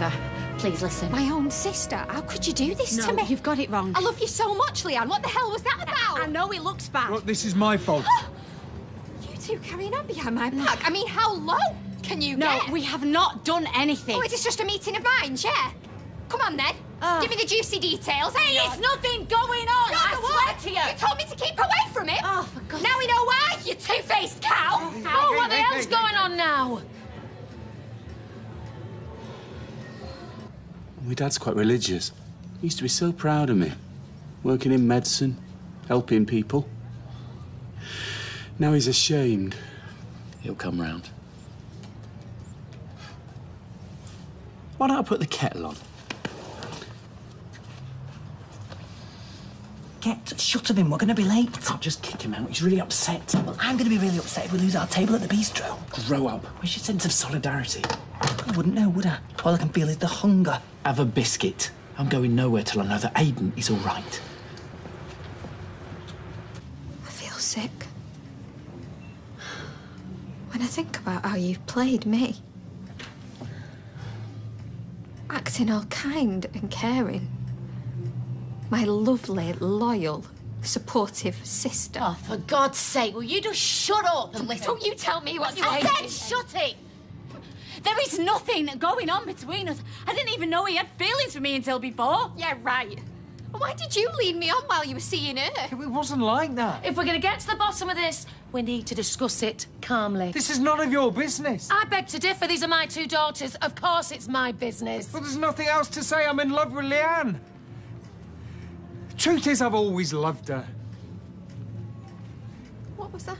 either. Please listen. My own sister? How could you do this to me? You've got it wrong. I love you so much, Leanne. What the hell was that about? I know it looks bad. Look, this is my fault. You two carrying on behind my back. I mean, how low can you get? No, we have not done anything. Oh, is this just a meeting of minds, yeah? Come on, then. Give me the juicy details. Hey, there's nothing going on. I swear to you. You told me to keep away from it. Oh, for God's Now we know why, you two-faced cow. Oh, what the hell's going on now? My dad's quite religious. He used to be so proud of me. Working in medicine, helping people. Now he's ashamed. He'll come round. Why don't I put the kettle on? Get shut of him. We're going to be late. I can't just kick him out. He's really upset. Well, I'm going to be really upset if we lose our table at the bistro. Grow up. Where's your sense of solidarity? I wouldn't know, would I? All I can feel is the hunger. Have a biscuit. I'm going nowhere till I know that Aiden is all right. I feel sick. When I think about how you've played me. Acting all kind and caring. My lovely, loyal, supportive sister. Oh, for God's sake, will you just shut up and listen? Don't you tell me what you I want. said shut it! There is nothing going on between us. I didn't even know he had feelings for me until before. Yeah, right. Why did you lead me on while you were seeing her? It wasn't like that. If we're going to get to the bottom of this, we need to discuss it calmly. This is none of your business. I beg to differ. These are my two daughters. Of course it's my business. But there's nothing else to say. I'm in love with Leanne. Truth is, I've always loved her. What was I?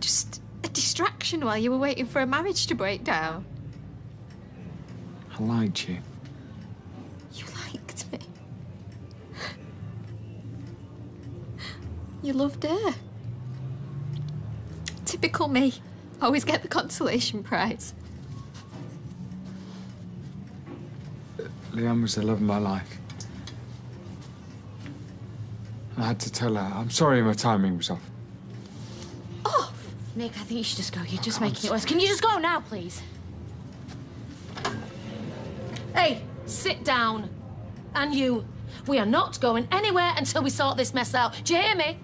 Just a distraction while you were waiting for a marriage to break down. I liked you. You liked me. You loved her. Typical me. Always get the consolation prize. Leanne was the love of my life. I had to tell her. I'm sorry my timing was off. Oh! Nick, I think you should just go. You're just making it worse. Can you just go now, please? Hey, sit down. And you. We are not going anywhere until we sort this mess out. Do you hear me?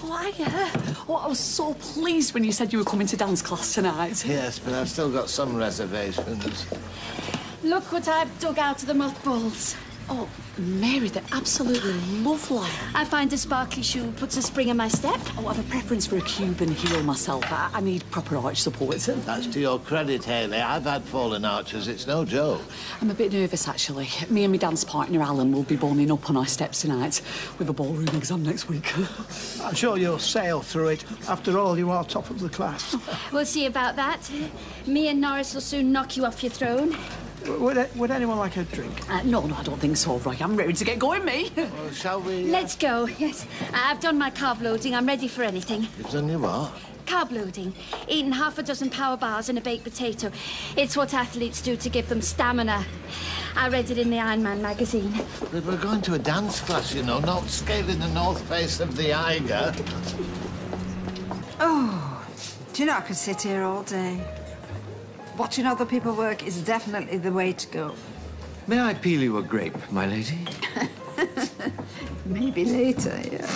Oh, hiya. Oh, I was so pleased when you said you were coming to dance class tonight. Yes, but I've still got some reservations. Look what I've dug out of the mothballs. Oh, Mary, they're absolutely lovely. I find a sparkly shoe puts a spring in my step. Oh, I have a preference for a Cuban heel myself. I need proper arch support. That's to your credit, Hayley. I've had fallen arches. It's no joke. I'm a bit nervous, actually. Me and my dance partner, Alan, will be boning up on our steps tonight with a ballroom exam next week. I'm sure you'll sail through it. After all, you are top of the class. We'll see about that. Me and Norris will soon knock you off your throne. Would anyone like a drink? No, I don't think so, Roy. I'm ready to get going, me. Well, shall we... Let's go, yes. I've done my carb loading. I'm ready for anything. You've done your what? Carb loading. Eating half a dozen power bars and a baked potato. It's what athletes do to give them stamina. I read it in the Iron Man magazine. But we're going to a dance class, you know, not scaling the north face of the Eiger. Oh, do you know, I could sit here all day. Watching other people work is definitely the way to go. May I peel you a grape, my lady? Maybe later, yeah.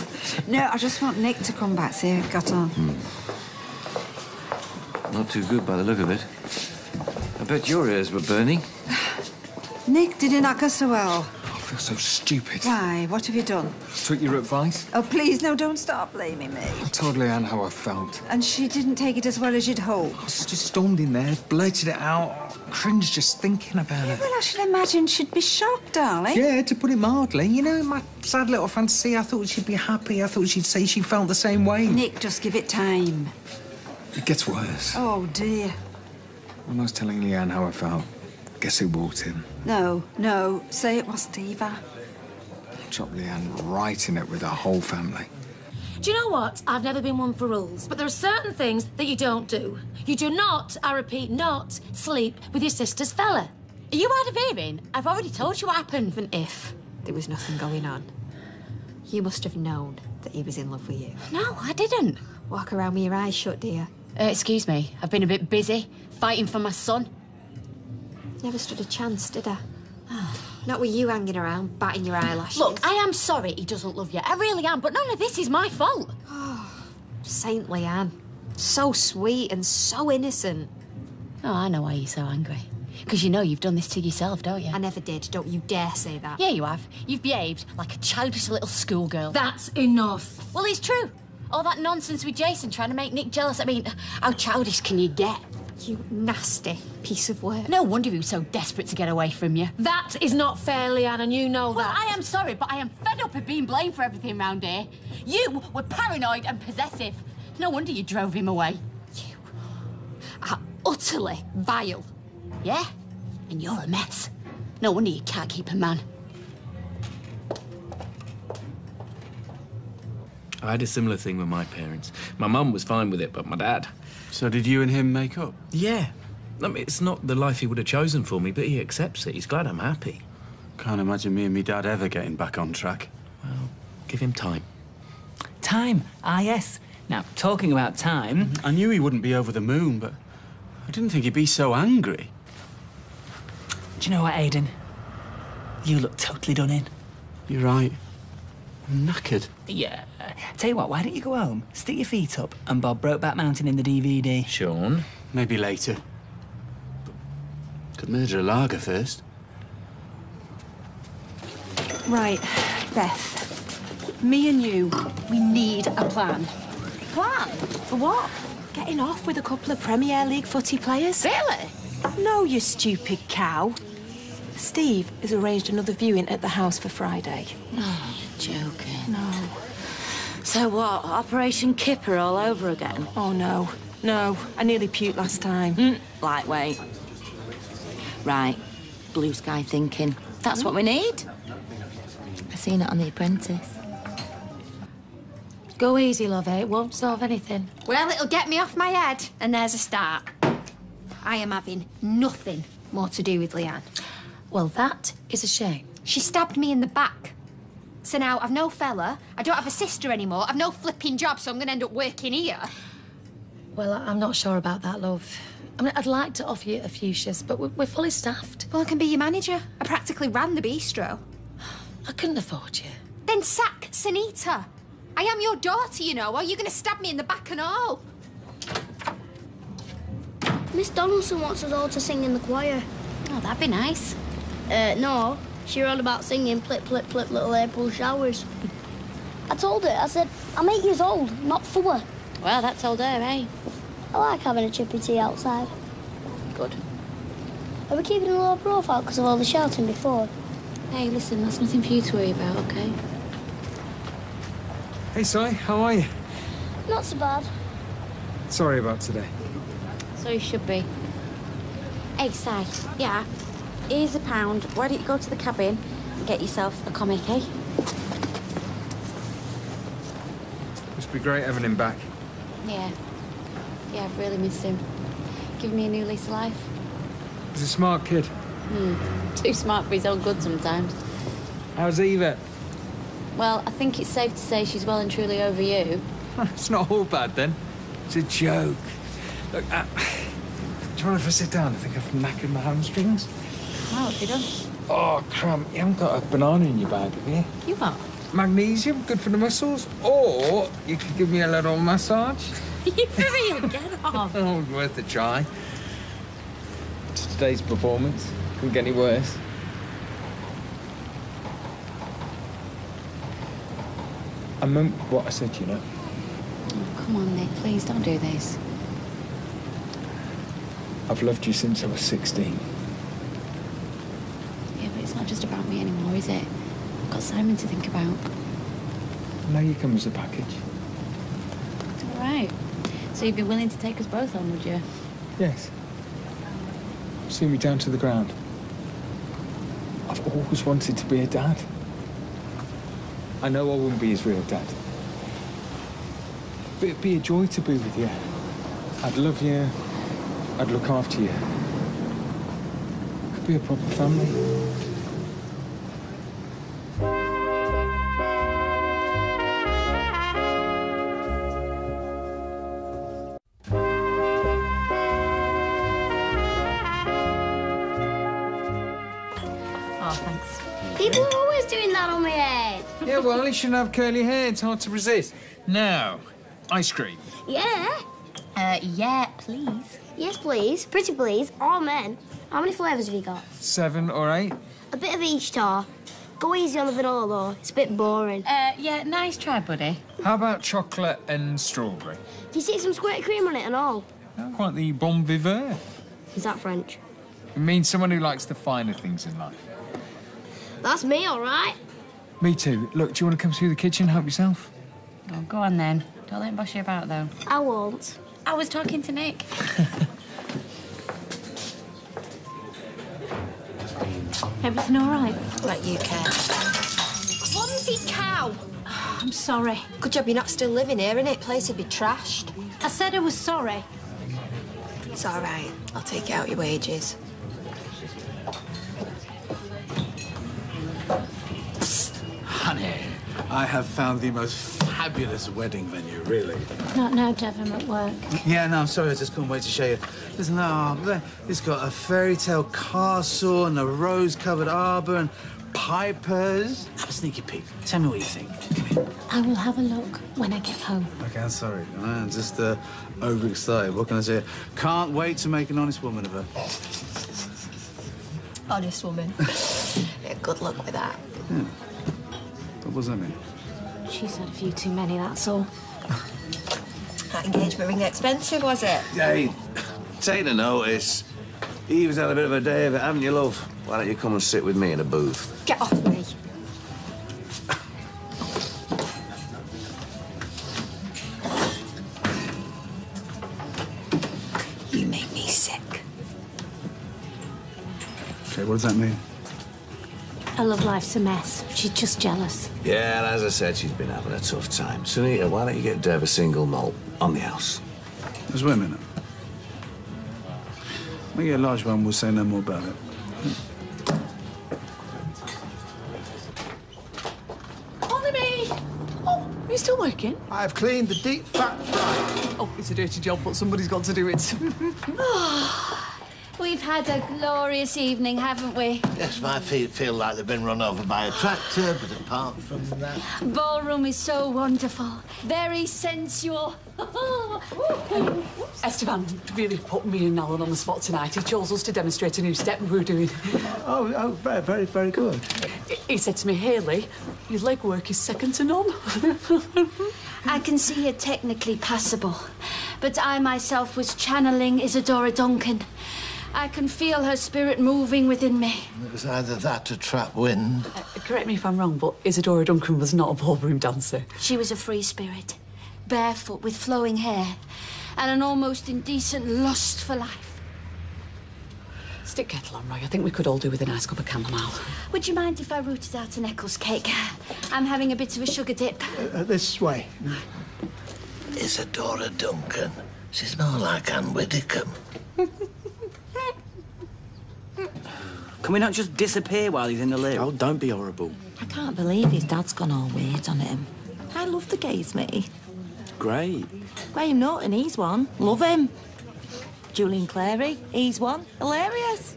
No, I just want Nick to come back, see how it got on. Not too good by the look of it. I bet your ears were burning. Nick, did you not go so well? I feel so stupid. Why? What have you done? Took your advice. Oh, please, no, don't start blaming me. I told Leanne how I felt. And she didn't take it as well as you'd hoped. I just stormed in there, blurted it out. Cringed just thinking about it. Well, I should imagine she'd be shocked, darling. Yeah, to put it mildly. You know, my sad little fantasy, I thought she'd be happy. I thought she'd say she felt the same way. Nick, just give it time. It gets worse. Oh, dear. When I was telling Leanne how I felt, guess who walked in? No, say it wasn't Eva. Chopped Leanne right in it with her whole family. Do you know what? I've never been one for rules, but there are certain things that you don't do. You do not, I repeat, not sleep with your sister's fella. Are you hard of hearing? I've already told you what happened. Even if there was nothing going on, you must have known that he was in love with you. No, I didn't. Walk around with your eyes shut, dear. Excuse me, I've been a bit busy, fighting for my son. Never stood a chance, did I? Not with you hanging around, batting your eyelashes. Look, I am sorry he doesn't love you. I really am, but none of this is my fault. Saintly Anne. So sweet and so innocent. Oh, I know why you're so angry. Because you know you've done this to yourself, don't you? I never did. Don't you dare say that. Yeah, you have. You've behaved like a childish little schoolgirl. That's enough. Well, it's true. All that nonsense with Jason trying to make Nick jealous. I mean, how childish can you get? You nasty piece of work. No wonder he was so desperate to get away from you. That is not fair, Leanne, and you know Well, that. I am sorry, but I am fed up of being blamed for everything round here. You were paranoid and possessive. No wonder you drove him away. You are utterly vile. Yeah? And you're a mess. No wonder you can't keep a man. I had a similar thing with my parents. My mum was fine with it, but my dad... So did you and him make up? Yeah. I mean, it's not the life he would have chosen for me, but he accepts it. He's glad I'm happy. Can't imagine me and me dad ever getting back on track. Well, give him time. Time? Ah, yes. Now, talking about time... I knew he wouldn't be over the moon, but I didn't think he'd be so angry. Do you know what, Aidan? You look totally done in. You're right. I'm knackered. Yeah. Tell you what, why don't you go home, stick your feet up, and Bob Brokeback Mountain in the DVD? Sean? Maybe later. Could murder a lager first. Right, Beth. Me and you, we need a plan. Plan? For what? Getting off with a couple of Premier League footy players. Really? No, you stupid cow. Steve has arranged another viewing at the house for Friday. Oh, you're joking. No. So what, Operation Kipper all over again? Oh, no. No, I nearly puked last time. Lightweight. Right, blue sky thinking. That's what we need. I've seen it on The Apprentice. Go easy, love, it won't solve anything. Well, it'll get me off my head, and there's a start. I am having nothing more to do with Leanne. Well, that is a shame. She stabbed me in the back. So now I've no fella, I don't have a sister anymore, I've no flipping job, so I'm going to end up working here. Well, I'm not sure about that, love. I mean, I'd like to offer you a few shifts, but we're fully staffed. Well, I can be your manager. I practically ran the bistro. I couldn't afford you. Then sack Sanita. I am your daughter, you know, or you're going to stab me in the back and all. Miss Donaldson wants us all to sing in the choir. Oh, that'd be nice. No. She wrote about singing plip, plip, plip, little April showers. I told her, I said, I'm 8 years old, not 4. Well, that told her, eh? I like having a chippy tea outside. Good. Are we keeping a low profile because of all the shouting before? Hey, listen, that's nothing for you to worry about, OK? Hey, Si, how are you? Not so bad. Sorry about today. So you should be. Hey, Si, yeah, here's £1. Why don't you go to the cabin and get yourself a comic, eh? Must be great having him back. Yeah. Yeah, I've really missed him. Give me a new lease of life. He's a smart kid. Too smart for his own good sometimes. How's Eva? Well, I think it's safe to say she's well and truly over you. It's not all bad, then. It's a joke. Look, do you mind if I sit down? I think I've knackered my hamstrings. Well, what have you done? Oh, cramp. You haven't got a banana in your bag, have you? You what? Magnesium, good for the muscles. Or you could give me a little massage. You for real? Get off. Oh, worth a try. Today's performance couldn't get any worse. I meant what I said, you know. Oh, come on, Nick, please don't do this. I've loved you since I was 16. Yeah, but it's not just about me anymore, is it? I've got Simon to think about. Now you come as a package. It's all right. So you'd be willing to take us both on, would you? Yes. See me down to the ground. I've always wanted to be a dad. I know I wouldn't be his real dad. But it'd be a joy to be with you. I'd love you. I'd look after you. Could be a proper family. People are always doing that on my head. Yeah, well, you shouldn't have curly hair. It's hard to resist. Now, ice cream. Yeah. Yeah, please. Yes, please. Pretty please. All men. How many flavours have you got? 7 or 8. A bit of each, Tar. Go easy on the vanilla, though. It's a bit boring. Yeah, nice try, buddy. How about chocolate and strawberry? Do you stick some squirty cream on it and all? Quite the bon vivant. Is that French? It means someone who likes the finer things in life. That's me, all right. Me too. Look, do you want to come through the kitchen, help yourself? Oh, go on then. Don't let him boss you about, though. I won't. I was talking to Nick. Everything all right? Like you care. Clumsy cow! I'm sorry. Good job you're not still living here, innit? Place would be trashed. I said I was sorry. It's all right. I'll take it out your wages. Honey, I have found the most fabulous wedding venue, really. Not now, Dev, I'm at work. Yeah, no, I'm sorry, I just couldn't wait to show you. Listen, it's got a fairy tale castle and a rose-covered arbour and pipers. Have a sneaky peek. Tell me what you think. Come here. I will have a look when I get home. Okay, I'm sorry. I'm just overexcited. What can I say? Can't wait to make an honest woman of her. Honest woman. Yeah, good luck with that. Yeah. What does that mean? She's had a few too many, that's all. That engagement ring expensive, was it? Hey, take the notice. Eve's had a bit of a day of it, haven't you, love? Why don't you come and sit with me in a booth? Get off me. You make me sick. Okay, what does that mean? Her love life's a mess. She's just jealous. Yeah, and as I said, she's been having a tough time. Sunita, why don't you get Dev a single malt on the house? Just wait a minute. When you get a large one, we'll say no more about it. Only me. Oh, are you still working? I've cleaned the deep fat fry. Oh, it's a dirty job, but somebody's got to do it. We've had a glorious evening, haven't we? Yes, my feet feel like they've been run over by a tractor, but apart from that... Ballroom is so wonderful. Very sensual. Esteban really put me and Alan on the spot tonight. He chose us to demonstrate a new step we were doing. Oh, very, very, very good. He said to me, Hayley, your legwork is second to none. I can see her technically passable, but I myself was channeling Isadora Duncan. I can feel her spirit moving within me. It was either that or trap wind. Correct me if I'm wrong, but Isadora Duncan was not a ballroom dancer. She was a free spirit, barefoot with flowing hair, and an almost indecent lust for life. Stick kettle on, Roy. I think we could all do with a nice cup of chamomile. Would you mind if I rooted out an Eccles cake? I'm having a bit of a sugar dip. This way. Isadora Duncan. She's more like Anne Widdicombe. Can we not just disappear while he's in the loo? Oh, don't be horrible. I can't believe his dad's gone all weird on him. I love the gays, mate. Great. Graham Norton, he's one. Love him. Julian Clary, he's one. Hilarious.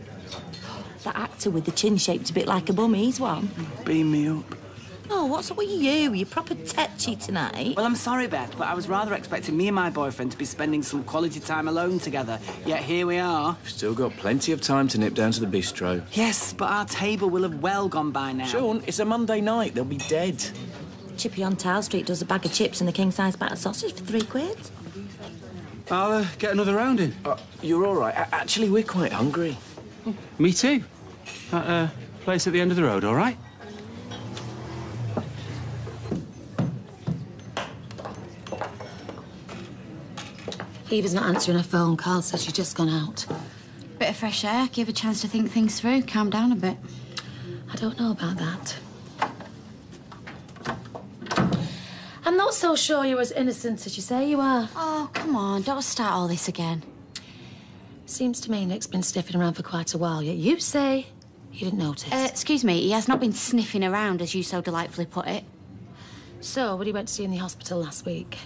That actor with the chin shaped a bit like a bum, he's one. Beam me up. Oh, what's up with you? You're proper tetchy tonight. Well, I'm sorry, Beth, but I was rather expecting me and my boyfriend to be spending some quality time alone together. Yet here we are. We've still got plenty of time to nip down to the bistro. Yes, but our table will have well gone by now. Sean, it's a Monday night. They'll be dead. Chippy on Tile Street does a bag of chips and a king-size battered sausage for £3. I'll get another round in. You're all right. Actually, we're quite hungry. Me too. That place at the end of the road, all right? Eva's not answering her phone. Carl says she's just gone out. Bit of fresh air, give a chance to think things through, calm down a bit. I don't know about that. I'm not so sure you're as innocent as you say you are. Oh, come on, don't start all this again. Seems to me Nick's been sniffing around for quite a while, yet you say you didn't notice. Excuse me, he has not been sniffing around, as you so delightfully put it. So, what did he went to see in the hospital last week?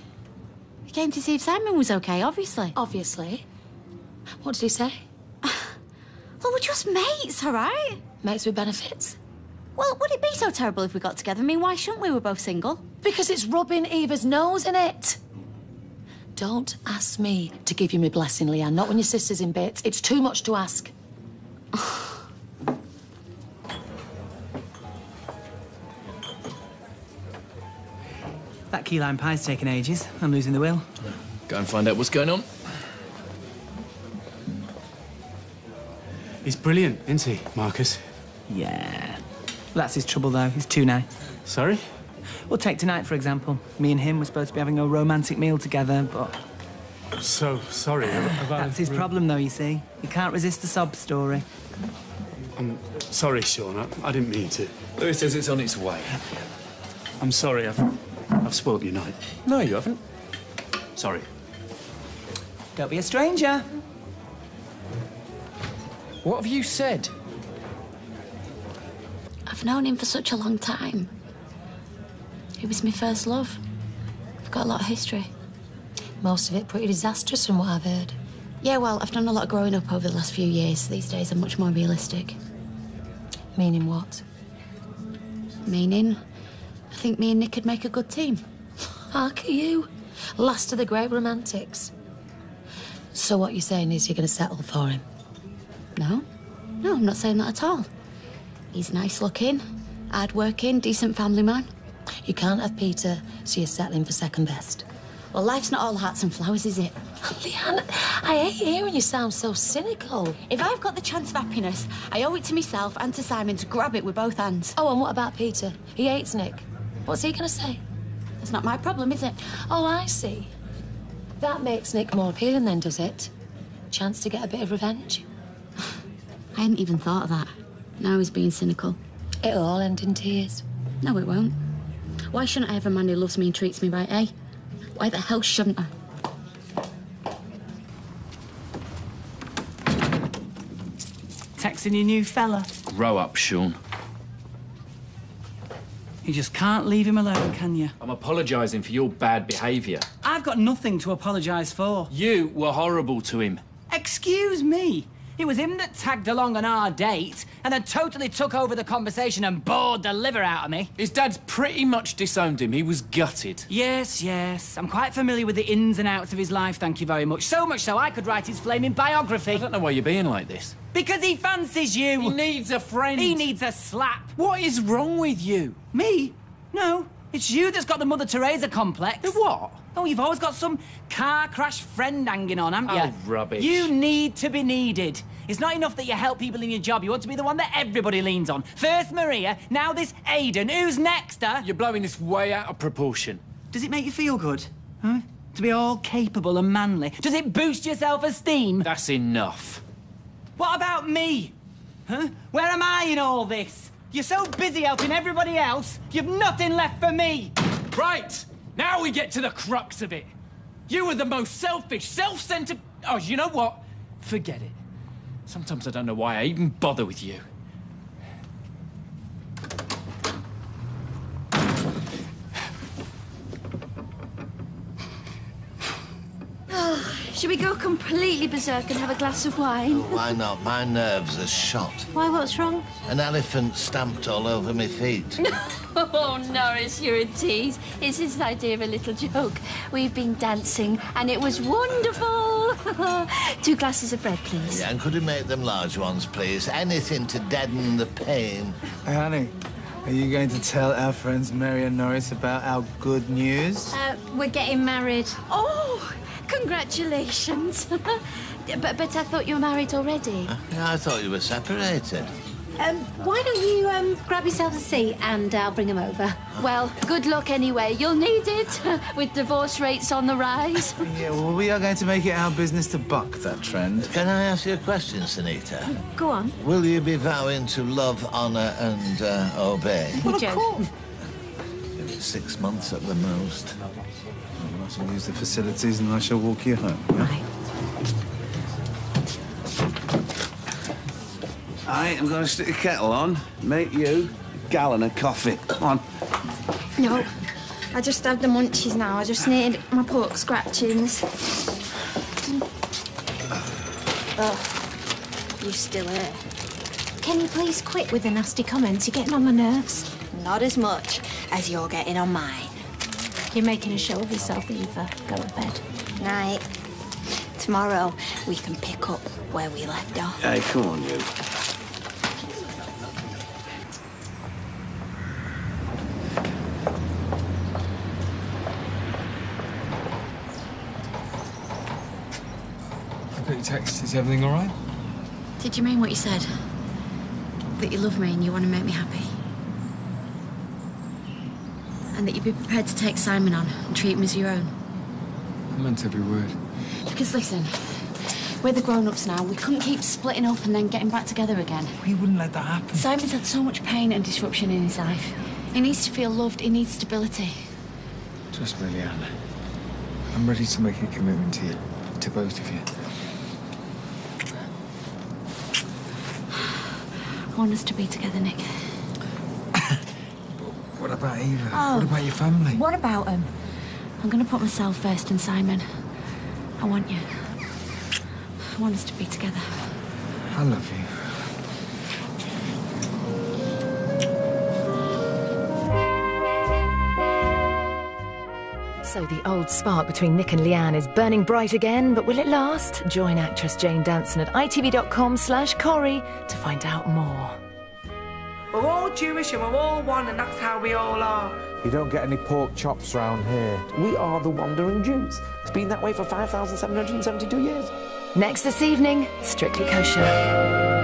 He came to see if Simon was okay, obviously. Obviously. What did he say? Well, we're just mates, all right? Mates with benefits? Well, would it be so terrible if we got together? I mean, why shouldn't we? We're both single. Because it's rubbing Eva's nose in it. Don't ask me to give you my blessing, Leanne. Not when your sister's in bits. It's too much to ask. That key lime pie's taking ages. I'm losing the will. Go and find out what's going on. He's brilliant, isn't he, Marcus? Yeah. That's his trouble, though. He's too nice. Sorry? Well, take tonight, for example. Me and him were supposed to be having a romantic meal together, but... So sorry about... That's his problem, though, you see. He can't resist the sob story. I'm sorry, Sean. I didn't mean to. Louis says it's on its way. I'm sorry. I've spoilt your night. No, you haven't. Sorry. Don't be a stranger. What have you said? I've known him for such a long time. He was my first love. I've got a lot of history. Most of it pretty disastrous from what I've heard. Yeah, well, I've done a lot of growing up over the last few years. These days I'm much more realistic. Meaning what? Meaning, I think me and Nick could make a good team. Hark at you. Last of the great romantics. So what you're saying is you're going to settle for him? No. No, I'm not saying that at all. He's nice looking, hard working, decent family man. You can't have Peter, so you're settling for second best. Well, life's not all hearts and flowers, is it? Leanne, I hate hearing you sound so cynical. If I've got the chance of happiness, I owe it to myself and to Simon to grab it with both hands. Oh, and what about Peter? He hates Nick. What's he going to say? It's not my problem, is it? Oh, I see. That makes Nick more appealing then, does it? Chance to get a bit of revenge? I hadn't even thought of that. Now he's being cynical. It'll all end in tears. No, it won't. Why shouldn't I have a man who loves me and treats me right, eh? Why the hell shouldn't I? Texting your new fella. Grow up, Sean. You just can't leave him alone, can you? I'm apologising for your bad behaviour. I've got nothing to apologise for. You were horrible to him. Excuse me? It was him that tagged along on our date and then totally took over the conversation and bored the liver out of me. His dad's pretty much disowned him. He was gutted. Yes, yes. I'm quite familiar with the ins and outs of his life, thank you very much. So much so I could write his flaming biography. I don't know why you're being like this. Because he fancies you. He needs a friend. He needs a slap. What is wrong with you? Me? No. It's you that's got the Mother Teresa complex. The what? Oh, you've always got some car crash friend hanging on, haven't you? Oh, rubbish. You need to be needed. It's not enough that you help people in your job. You want to be the one that everybody leans on. First Maria, now this Aidan. Who's next, huh? You're blowing this way out of proportion. Does it make you feel good? Huh? To be all capable and manly? Does it boost your self-esteem? That's enough. What about me? Huh? Where am I in all this? You're so busy helping everybody else, you've nothing left for me. Right, now we get to the crux of it. You were the most selfish, self-centered... Oh, you know what? Forget it. Sometimes I don't know why I even bother with you. Should we go completely berserk and have a glass of wine? Oh, why not? My nerves are shot. Why, what's wrong? An elephant stamped all over my feet. Oh, Norris, you're a tease. It's his idea of a little joke. We've been dancing, and it was wonderful. 2 glasses of bread, please. Yeah, and could you make them large ones, please? Anything to deaden the pain. Hey, honey, are you going to tell our friends Mary and Norris about our good news? We're getting married. Oh, congratulations. but I thought you were married already. Yeah, I thought you were separated. Why don't you grab yourself a seat and I'll bring him over. Well, good luck anyway. You'll need it with divorce rates on the rise. Yeah, well, we are going to make it our business to buck that trend. Can I ask you a question, Sunita? Go on. Will you be vowing to love, honour and obey? Well, of course. Maybe 6 months at the most. Well, I shall use the facilities and I shall walk you home. Yeah? Right. I'm going to stick a kettle on, make you a gallon of coffee. Come on. No, I just have the munchies now. I just need my pork scratchings. Oh, you still here? Can you please quit with the nasty comments? You're getting on my nerves. Not as much as you're getting on mine. You're making a show of yourself, Eva. Go to bed. Night. Tomorrow, we can pick up where we left off. Hey, come on, you. I got your text. Is everything all right? Did you mean what you said? That you love me and you want to make me happy? And that you'd be prepared to take Simon on and treat him as your own? I meant every word. Because listen, we're the grown-ups now. We couldn't keep splitting up and then getting back together again. We wouldn't let that happen. Simon's had so much pain and disruption in his life. He needs to feel loved. He needs stability. Trust me, Leanne. I'm ready to make a commitment to you. To both of you. I want us to be together, Nick. What about Eva? Oh. What about your family? What about him? I'm going to put myself first and Simon. I want you. I want us to be together. I love you. So the old spark between Nick and Leanne is burning bright again, but will it last? Join actress Jane Danson at itv.com/Corrie to find out more. We're all Jewish and we're all one, and that's how we all are. You don't get any pork chops round here. We are the Wandering Jews. It's been that way for 5,772 years. Next this evening, Strictly Kosher.